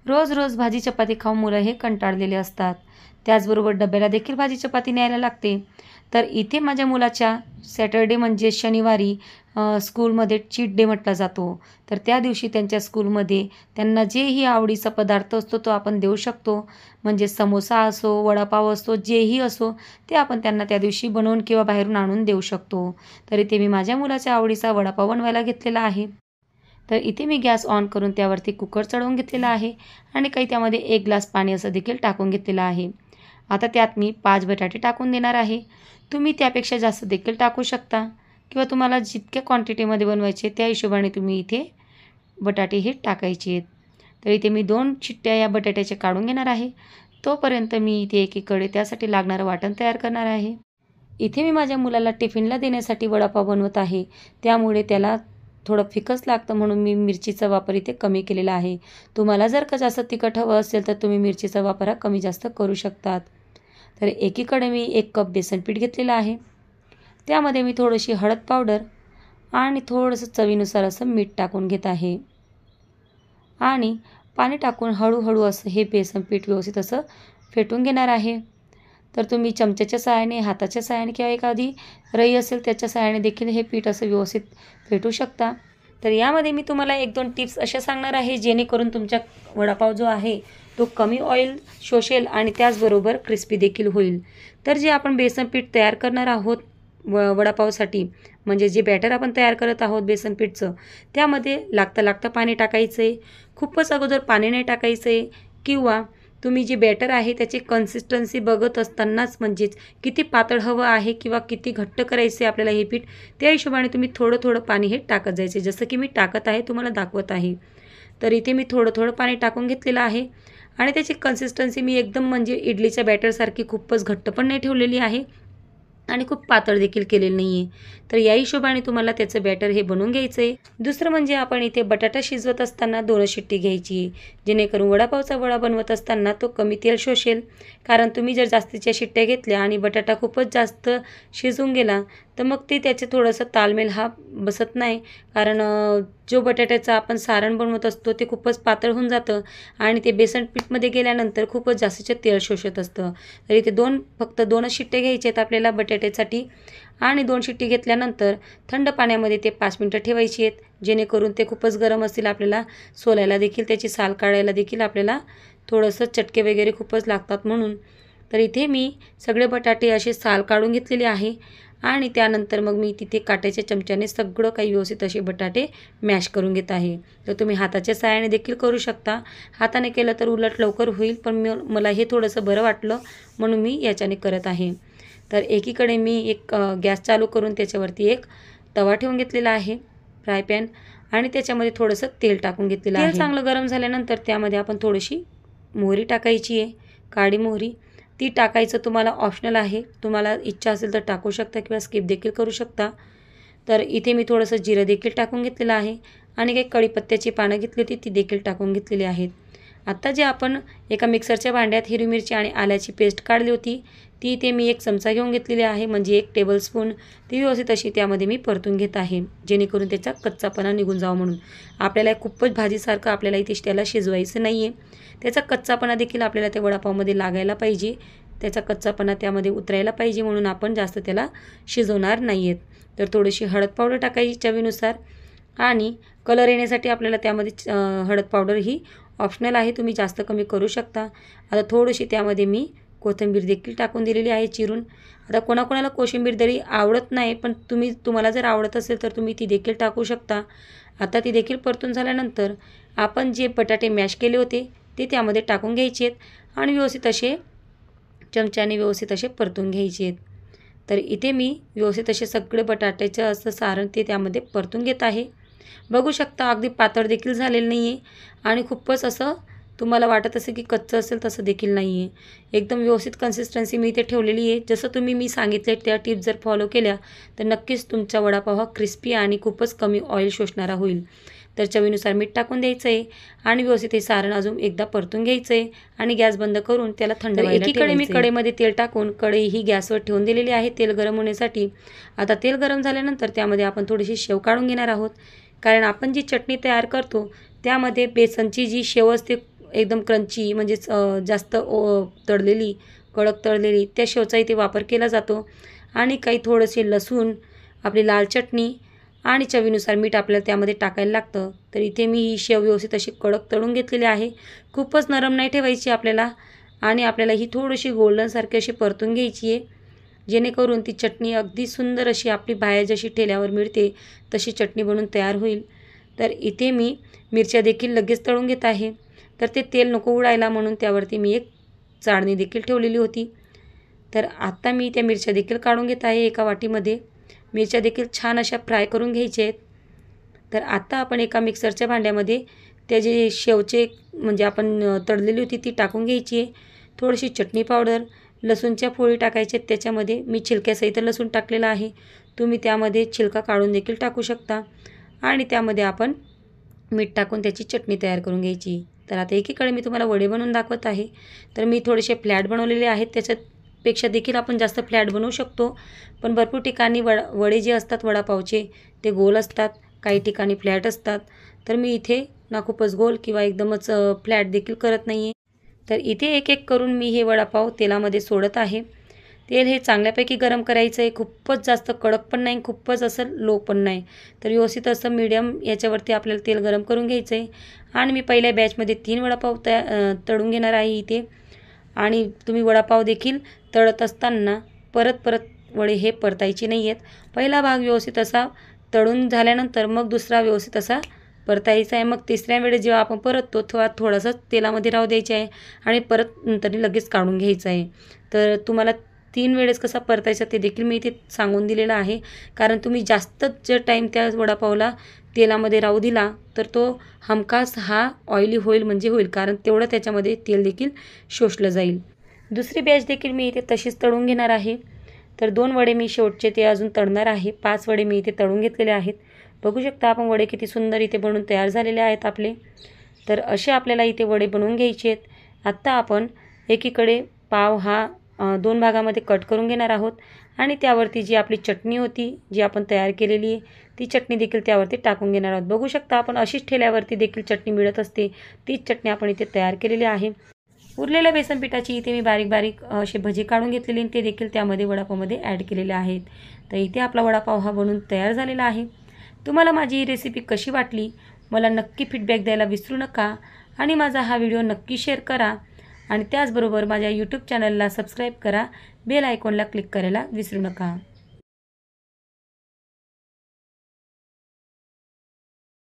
रोज रोज भाजी चपाती खाऊन मुलं हे कंटाळलेले असतात. त्याचबरोबर डब्याला देखील भाजी चपाती न्यायला लागते. तर इथे माझ्या मुलाच्या सॅटर्डे म्हणजे शनिवारी स्कूलमध्ये चीट डे म्हटला जातो. तर त्या दिवशी त्यांच्या स्कूलमध्ये त्यांना जेही आवडीचा पदार्थ असतो तो आपण देऊ शकतो. म्हणजे समोसा असो, वडापाव असो, जेही असो ते आपण त्यांना त्या दिवशी बनवून किंवा बाहेरून आणून देऊ शकतो. तर इथे मी माझ्या मुलाच्या आवडीचा वडापाव बनवायला घेतलेला आहे. तर इथे मी गॅस ऑन करून त्यावरती कुकर चढवून घेतलेला आहे आणि काही त्यामध्ये 1 ग्लास पाणी असं देखील टाकून घेतलेलं आहे. आता त्यात मी 5 बटाटे टाकून देणार आहे. तुम्ही त्यापेक्षा जास्त देखील टाकू शकता किंवा तुम्हाला जितक्या क्वांटिटीमध्ये बनवायचे त्या हिशोबाने तुम्ही इथे बटाटे हे टाकायचे आहेत. तर इथे मी 2 शिट्ट्या या बटाट्याच्या काढून घेणार आहे. तोपर्यंत मी इथे एकीकडे त्यासाठी लागणारं वाटण तयार करणार आहे. इथे मी माझ्या मुलाला टिफिनला देण्यासाठी वडापाव बनवत आहे. त्यामुळे त्याला थोडं फिकस लागतं म्हणून मी मिरचीचा वापर इथे कमी केलेला आहे. तुम्हाला जर का जास्त तिखट हवं असेल तर तुम्ही मिरचीचा वापर हा कमी जास्त करू शकतात. तर एकीकडे मी 1 कप बेसन पीठ घेतलेलं आहे. त्यामध्ये मी थोडीशी हळद पावडर आणि थोडंसं चवीनुसार असं मीठ टाकून घेत आहे. आणि पाणी टाकून हळूहळू असं हे बेसन पीठ व्यवस्थित असं फेटून घेणार आहे. तर तुम्ही चमच्याच्या सहाय्याने, हाताच्या सहाय्याने किंवा एखादी रई असेल त्याच्या सहाय्याने देखील हे पीठ असं व्यवस्थित फेटू शकता. तर यामध्ये मी तुम्हाला 1-2 टिप्स अशा सांगणार आहे जेणेकरून तुमचा वडापाव जो आहे तो कमी ऑइल शोषेल आणि त्याचबरोबर क्रिस्पी देखील होईल. तर जे आपण बेसन पीठ तयार करणार आहोत वडापावसाठी, म्हणजे जे बॅटर आपण तयार करत आहोत बेसन पीठचं, त्यामध्ये लागता पाणी टाकायचं आहे. खूपच अगोदर पाणी नाही टाकायचं आहे किंवा तुम्ही जे बॅटर आहे त्याची कन्सिस्टन्सी बघत असतानाच, म्हणजेच किती पातळ हवं आहे किंवा किती घट्ट करायचं आहे आपल्याला हे पीठ, त्या हिशोबाने तुम्ही थोडं पाणी हे टाकत जायचे. जसं की मी टाकत आहे, तुम्हाला दाखवत आहे. तर इथे मी थोडं पाणी टाकून घेतलेलं आहे आणि त्याची कन्सिस्टन्सी मी एकदम म्हणजे इडलीच्या बॅटरसारखी खूपच घट्ट पण नाही ठेवलेली आहे आणि खूप पातळ देखील केलेलं नाही आहे. तर या हिशोबाने तुम्हाला त्याचं बॅटर हे बनवून घ्यायचं आहे. दुसरं म्हणजे आपण इथे बटाटा शिजवत असताना 2 शिट्टी घ्यायची, जेणेकरून वडापावचा वडा बनवत असताना तो कमी तेल शोषेल. कारण तुम्ही जर जास्तीच्या शिट्ट्या घेतल्या आणि बटाटा खूपच जास्त शिजून गेला तर मग ते त्याचे थोडंसं ताळमेळ हा बसत नाही. कारण जो बटाट्याचा आपण सारण बनवत असतो ते खूपच पातळ होऊन जातं आणि ते बेसन पीठमध्ये गेल्यानंतर खूपच जास्तीचे तेल शोषत असतं. तर इथे फक्त 2च शिट्टे घ्यायचे आहेत आपल्याला बटाट्यासाठी आणि 2 शिट्टी घेतल्यानंतर थंड पाण्यामध्ये ते 5 मिनटं ठेवायची आहेत, जेणेकरून ते खूपच गरम असतील, आपल्याला सोलायला देखील, त्याची साल काढायला देखील आपल्याला थोडंसं चटके वगैरे खूपच लागतात म्हणून. तर इथे मी सगळे बटाटे असे साल काढून घेतलेले आहे आणि त्यानंतर मग मी तिथे काट्याच्या चमच्याने सगळं काही व्यवस्थित असे बटाटे मॅश करून घेत आहे. तर तुम्ही हाताच्या सहाय्याने देखील करू शकता. हाताने केलं तर उलट लवकर होईल, पण मला हे थोडंसं बरं वाटलं म्हणून मी याच्याने करत आहे. तर एकीकडे मी एक गॅस चालू करून त्याच्यावरती एक तवा ठेवून घेतलेला आहे, फ्राय पॅन, आणि त्याच्यामध्ये थोडंसं तेल टाकून घेतलेलं आहे. तेल चांगलं गरम झाल्यानंतर त्यामध्ये आपण थोडीशी मोहरी टाकायची आहे, काळी मोहरी. ती टाकायचं तुम्हाला ऑप्शनल आहे, तुम्हाला इच्छा असेल तर टाकू शकता किंवा स्किप देखील करू शकता. तर इथे मी थोडंसं जिरं देखील टाकून घेतलेलं आहे आणि काही कढीपत्त्याची पानं घेतली होती ती देखील टाकून घेतलेली आहेत. आता जे आपण एका मिक्सरच्या भांड्यात हिरवी मिरची आणि आल्याची पेस्ट काढली होती ती इथे मी 1 चमचा घेऊन घेतलेली आहे, म्हणजे 1 टेबलस्पून. ती व्यवस्थित अशी त्यामध्ये मी परतून घेत आहे, जेणेकरून त्याचा कच्चापणा निघून जावं म्हणून. आपल्याला खूपच भाजीसारखं आपल्याला इथे त्याला शिजवायचं नाही आहे. त्याचा कच्चापणा देखील आपल्याला त्या वडापावमध्ये लागायला पाहिजे, त्याचा कच्चापणा त्यामध्ये उतरायला पाहिजे, म्हणून आपण जास्त त्याला शिजवणार नाही आहेत. तर थोडीशी हळद पावडर टाकायची चवीनुसार आणि कलर येण्यासाठी आपल्याला त्यामध्ये हळद पावडर ही ऑप्शनल आहे, तुम्ही जास्त कमी करू शकता. आता थोडीशी त्यामध्ये मी कोथिंबीर देखील टाकून दिलेली आहे चिरून. आता कोणाकोणाला कोशिंबीर जरी आवडत नाही, पण तुम्हाला जर आवडत असेल तर तुम्ही ती देखील टाकू शकता. आता ती देखील परतून झाल्यानंतर आपण जे बटाटे मॅश केले होते ते त्यामध्ये टाकून घ्यायचे आहेत आणि व्यवस्थित असे चमच्याने व्यवस्थित असे परतून घ्यायचे आहेत. तर इथे मी व्यवस्थित असे सगळे बटाट्याचं असं सारण ते त्यामध्ये परतून घेत आहे. बघू शकता अगदी पातळ देखील झालेलं नाही आहे आणि खूपच असं तुम्हाला वाटत असेल की कच्चं असेल तसं देखील नाही आहे. एकदम व्यवस्थित कन्सिस्टन्सी मी इथे ठेवलेली आहे. जसं मी सांगितले त्या टिप्स जर फॉलो केल्या तर नक्कीच तुमचा वडापाव हा क्रिस्पी आणि खूपच कमी ऑइल शोषणारा होईल. तर चवीनुसार मीठ टाकून द्यायचं आहे आणि व्यवस्थित हे सारण अजून एकदा परतून घ्यायचं आहे आणि गॅस बंद करून त्याला थंड व्हायला ठेवायचं. एकीकडे मी कढईमध्ये तेल टाकून कढई ही गॅसवर ठेवून दिलेली आहे तेल गरम होण्यासाठी. आता तेल गरम झाल्यानंतर त्यामध्ये आपण थोडीशी शेव काढून घेणार आहोत, कारण आपण जी चटणी तयार करतो त्यामध्ये बेसनची जी शेव असते एकदम क्रंची म्हणजेच जास्त तळलेली कडक तळलेली त्या शेवचा इथे वापर केला जातो. आणि काही थोडेसे लसूण, आपली लाल चटणी आणि चवीनुसार मीठ आपल्याला त्यामध्ये टाकायला लागतं. तर इथे मी ही शेव व्यवस्थित अशी कडक तळून घेतलेली आहे. खूपच नरम नाही ठेवायची आपल्याला आणि आपल्याला ही थोडीशी गोल्डनसारखी अशी परतून घ्यायची आहे, जेणेकरून ती चटणी अगदी सुंदर अशी आपली बाहेर जशी ठेल्यावर मिळते तशी चटणी बनून तयार होईल. तर इथे मी मिरच्या देखील लगेच तळून घेत आहे. तर ते तेल नको उडायला म्हणून त्यावरती मी एक चाळणी देखील ठेवलेली होती. तर आता मी त्या मिरच्या देखील काढून घेत आहे एका वाटीमध्ये. मिरच्या देखील छान अशा फ्राय करून घ्यायच्या आहेत. तर आता आपण एका मिक्सरच्या भांड्यामध्ये त्या जे शेवचे म्हणजे आपण तळलेली होती ती टाकून घ्यायची आहे. थोडीशी चटणी पावडर, लसूणच्या फोडी टाकायच्या आहेत त्याच्यामध्ये. मी छिलक्यासहित लसूण टाकलेला आहे. तुम्ही त्यामध्ये छिलका काढून देखील टाकू शकता. आणि त्यामध्ये आपण मीठ टाकून त्याची चटणी तयार करून घ्यायची. तर आता एकीकडे मी तुम्हाला वडे बनवून दाखवत आहे. तर मी थोडेसे फ्लॅट बनवलेले आहेत. त्याच्यापेक्षा देखील आपण जास्त फ्लॅट बनवू शकतो. पण भरपूर ठिकाणी वडे जे असतात वडापावचे ते गोल असतात, काही ठिकाणी फ्लॅट असतात. तर मी इथे ना खूपच गोल किंवा एकदमच फ्लॅट देखील करत नाही आहे. तर इथे एक एक करून मी हे वडापाव तेलामध्ये सोडत आहे. तेल हे चांगल्यापैकी गरम करायचं आहे. खूपच जास्त कडक पण नाही, खूपच असं लो पण नाही. तर व्यवस्थित असं मीडियम याच्यावरती आपल्याला तेल गरम करून घ्यायचं आहे. आणि मी पहिल्या बॅचमध्ये 3 वडापाव तळून घेणार आहे इथे. आणि तुम्ही वडापाव देखील तळत असताना परत वडे हे परतायचे नाही आहेत. पहिला भाग व्यवस्थित असा तळून झाल्यानंतर मग दुसरा व्यवस्थित असा परतायचा आहे. मग तिसऱ्या वेळेस जेव्हा आपण परततो तेव्हा थोडासा तेलामध्ये राहू द्यायचे आहे आणि परत नंतर लगेच काढून घ्यायचं आहे. तर तुम्हाला 3 वेळेस कसा परतायचा ते देखील मी इथे सांगून दिलेलं आहे. कारण तुम्ही जास्तच जर टाईम त्या वडापावला तेलामध्ये राहू दिला तर तो हमखास हा ऑइली होईल म्हणजे होईल, कारण तेवढं त्याच्यामध्ये तेल देखील शोषलं जाईल. दुसरी बॅच देखील मी इथे तशीच तळून घेणार आहे. तर 2 वडे मी शेवटचे ते अजून तळणार आहे. 5 वडे मी इथे तळून घेतलेले आहेत. बघू शकता आपण वडे किती सुंदर इथे बनवून तयार झालेले आहेत आपले. तर असे आपल्याला इथे वडे बनवून घ्यायचे आहेत. आत्ता आपण एकीकडे पाव हा 2 भागामध्ये कट करून घेणार आहोत आणि त्यावरती जी आपली चटणी होती जी आपण तयार केलेली आहे ती चटणी देखील त्यावरती टाकून घेणार आहोत. बघू शकता आपण अशीच ठेल्यावरती देखील चटणी मिळत असते, तीच चटणी आपण इथे तयार केलेली आहे. उरलेल्या बेसन पिठाची इथे मी बारीक बारीक असे भजी काढून घेतलेले आणि ते देखील त्यामध्ये वडापावमध्ये ॲड केलेले आहेत. तर इथे आपला वडापाव हा बनून तयार झालेला आहे. तुम्हाला माझी ही रेसिपी कशी वाटली मला नक्की फीडबॅक द्यायला विसरू नका आणि माझा हा व्हिडिओ नक्की शेअर करा आणि त्याचबरोबर माझ्या यूट्यूब चॅनलला सबस्क्राईब करा. बेल आयकॉनला क्लिक करायला विसरू नका.